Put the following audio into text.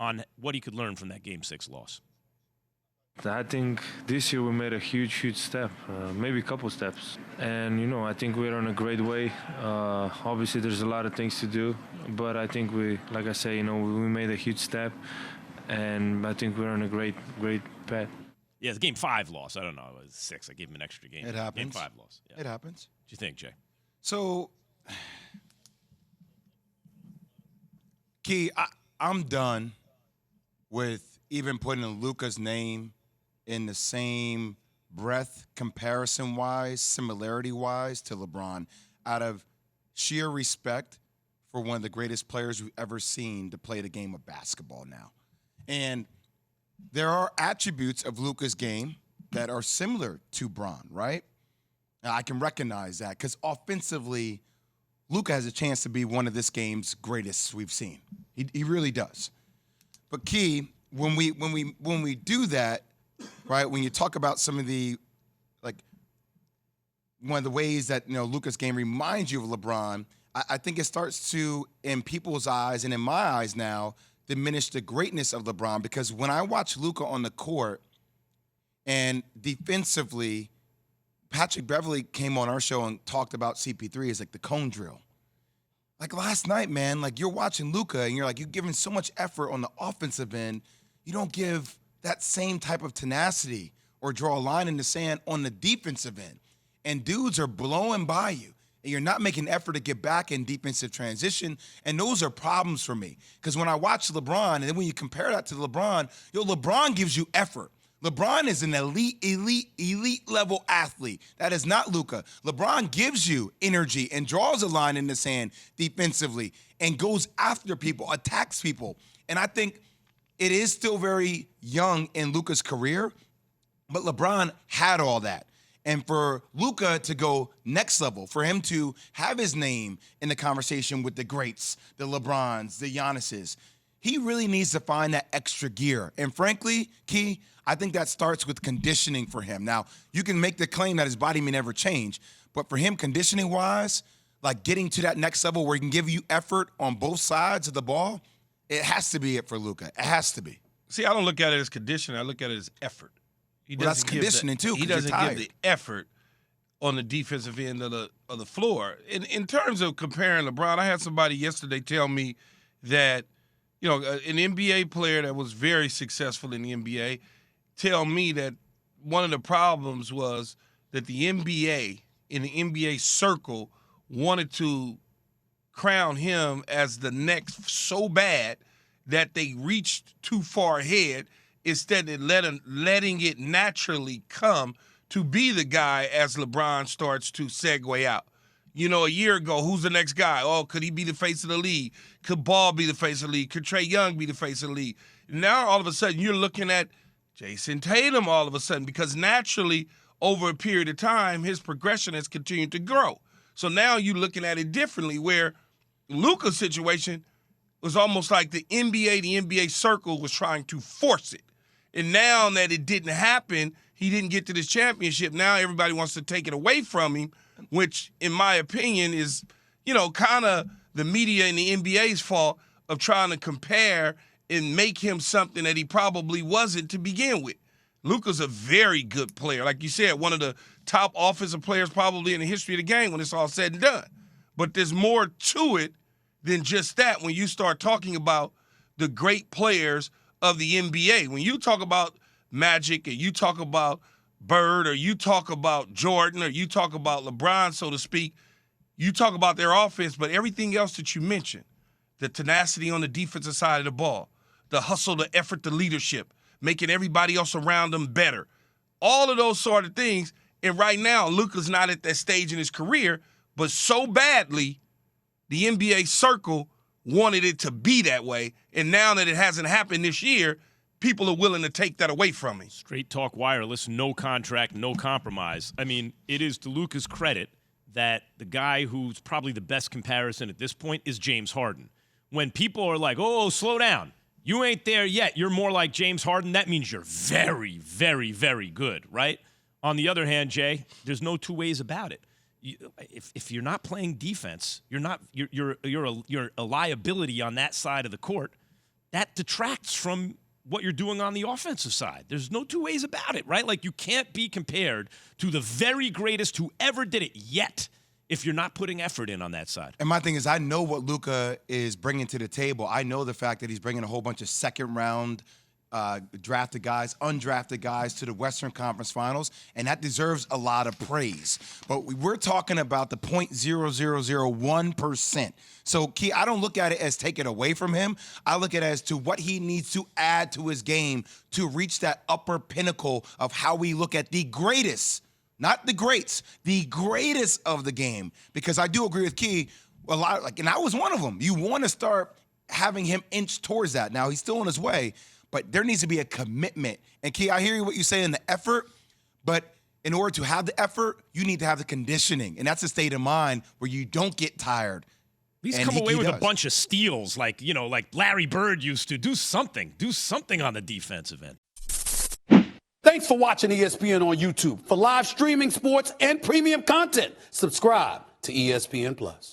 on what he could learn from that Game 6 loss? I think this year we made a huge step, maybe a couple steps. And, I think we're on a great way. Obviously, there's a lot of things to do, but I think like I say, we made a huge step, and I think we're on a great path. Yeah, the Game 5 loss. I don't know. It was 6. I gave him an extra game. It happens. Game 5 loss. Yeah. It happens. What do you think, Jay? So, Key, I'm done with even putting Luka's name in the same breath, comparison-wise, similarity-wise, to LeBron, out of sheer respect for one of the greatest players we've ever seen to play the game of basketball now. And there are attributes of Luka's game that are similar to Bron, right? Now, I can recognize that because offensively, Luka has a chance to be one of this game's greatest we've seen. He really does. But Key, when we do that, right? When you talk about some of the, like, one of the ways that Luka's game reminds you of LeBron, I think it starts to, in people's eyes and in my eyes now, diminish the greatness of LeBron, because when I watch Luka on the court and defensively, Patrick Beverley came on our show and talked about CP3 as like the cone drill. Like last night, man, like you're watching Luka and you're giving so much effort on the offensive end, you don't give that same type of tenacity or draw a line in the sand on the defensive end. And dudes are blowing by you. And you're not making effort to get back in defensive transition. And those are problems for me. Because when I watch LeBron, and then when you compare that to LeBron, LeBron gives you effort. LeBron is an elite level athlete. That is not Luka. LeBron gives you energy and draws a line in the sand defensively and goes after people, attacks people. And I think it is still very young in Luka's career, but LeBron had all that. And for Luka to go next level, for him to have his name in the conversation with the greats, the LeBrons, the Giannis's, he really needs to find that extra gear. And frankly, Key, I think that starts with conditioning for him. Now, you can make the claim that his body may never change, but for him, conditioning-wise, like getting to that next level where he can give you effort on both sides of the ball, it has to be it for Luka. It has to be. See, I don't look at it as conditioning. I look at it as effort. That's conditioning too. He doesn't give the effort on the defensive end of the floor. In terms of comparing LeBron, I had somebody yesterday tell me that, an NBA player that was very successful in the NBA tell me that one of the problems was that the NBA, in the NBA circle, wanted to crown him as the next so bad that they reached too far ahead instead of letting it naturally come to be the guy as LeBron starts to segue out. A year ago, who's the next guy? Oh, could he be the face of the league? Could Ball be the face of the league? Could Trae Young be the face of the league? Now, all of a sudden, you're looking at Jason Tatum all of a sudden, because naturally, over a period of time, his progression has continued to grow. So now you're looking at it differently, where Luka's situation was almost like the NBA circle was trying to force it. And now that it didn't happen, he didn't get to this championship. Now everybody wants to take it away from him, which, in my opinion, is, kind of the media and the NBA's fault of trying to compare and make him something that he probably wasn't to begin with. Luka's a very good player. Like you said, one of the top offensive players probably in the history of the game when it's all said and done. But there's more to it than just that when you start talking about the great players of the NBA. When you talk about Magic and you talk about Bird or you talk about Jordan or you talk about LeBron, so to speak, you talk about their offense, but everything else that you mentioned, the tenacity on the defensive side of the ball, the hustle, the effort, the leadership, making everybody else around them better, all of those sort of things. And right now, Luka's not at that stage in his career, but so badly, the NBA circle wanted it to be that way. And now that it hasn't happened this year, people are willing to take that away from him. Straight talk wireless, no contract, no compromise. I mean, it is to Luka's credit that the guy who's probably the best comparison at this point is James Harden. When people are like, oh, slow down, you ain't there yet, you're more like James Harden, that means you're very, very, very good, right? On the other hand, Jay, there's no two ways about it. If you're not playing defense, you're a liability on that side of the court. that detracts from what you're doing on the offensive side. There's no two ways about it, right? Like, you can't be compared to the very greatest who ever did it yet if you're not putting effort in on that side. And my thing is, I know what Luka is bringing to the table. I know the fact that he's bringing a whole bunch of second-round drafted guys, undrafted guys to the Western Conference Finals, and that deserves a lot of praise. But we're talking about the 0.0001%. So, Key, I don't look at it as taken away from him. I look at it as to what he needs to add to his game to reach that upper pinnacle of how we look at the greatest, not the greats, the greatest of the game. Because I do agree with Key, a lot, and I was one of them. You want to start having him inch towards that. Now, he's still on his way, but there needs to be a commitment. And Key, I hear you what you say in the effort, but in order to have the effort, you need to have the conditioning. And that's a state of mind where you don't get tired. He's come away with a bunch of steals like Larry Bird used to. Do something on the defensive end. Thanks for watching ESPN on YouTube. For live streaming sports and premium content, subscribe to ESPN+.